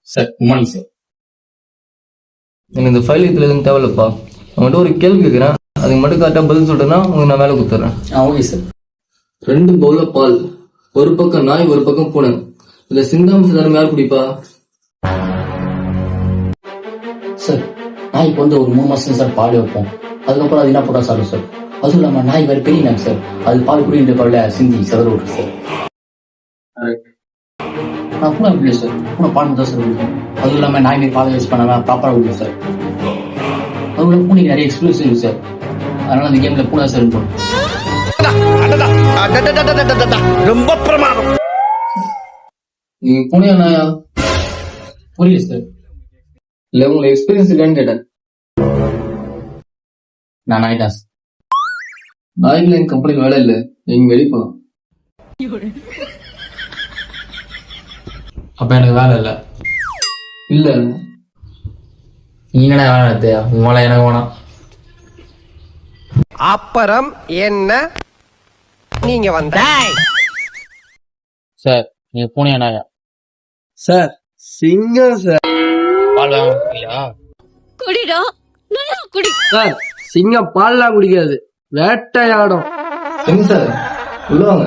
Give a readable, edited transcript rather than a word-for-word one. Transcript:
Sir good morning sir. எனக்கு இந்த file இதில் எதுவும் தேவையில்லப்பா. அவன்கிட்ட ஒரு கேள்வி கேட்குறேன், அதுக்கு மட்டும் கரெக்டாக பதில் சொல்லிட்டேன்னா உங்களுக்கு நான் வேலை கொடுத்துட்றேன். Okay sir. 2 பவுல பால், ஒரு பக்கம் நாய் ஒரு பக்கம் பூனை, இதுல சிந்தாம சாதாரண யார் குடிப்பா? சார் நாய்க்கு வந்து ஒரு 3 மாசம் சார் பால் வைப்போம், அதுக்கப்புறம் அது என்ன போட்டா சாப்பிடும் சார். அதுவும் இல்லாம நாய் வேறு பெரிய நாய் சார், அது பால் குடின்ற பால்ல சிந்தி சதற விட்டு சார். நான் பூனை இல்லை சார், பூனை பால் தான் சார் குடிக்கும். அதுவும் இல்லாம நாய் மீது பால் யூஸ் பண்ணாம ப்ராப்பராக குடிக்கும் சார். அதுவும் பூனைக்கு நிறைய எக்ஸ்பீரியன்ஸ் இருக்கு சார், அதனால அந்த கேம்ல பூனை சார் இருக்கும். ரொம்ப பிரமாதம். நீங்க பூனையா நாயா? புரியல சார். இல்ல உங்களுக்கு எக்ஸ்பீரியன்ஸ் இல்லைன்னு கேட்டேன். நான் நாய் தான் சார். நாய்க்குல எங்க கம்பெனிக்கு வேலை இல்லை, நீங்க வெளியே போகலாம். அப்ப எனக்கு வேலை இல்லை. இல்ல நீங்கடா வேலை உங்களை எனக்கு வேணாம். அப்புறம் என்ன நீங்க வந்த சார் நீங்க பூனையா நாயா? சார் சிங்கம் சார். பால் வாங்க குடிடா, நல்லா குடி. சார் சிங்கம் பால்லாம் குடிக்காது, வேட்டையாடும். எங்க சார் உள்ள வாங்க.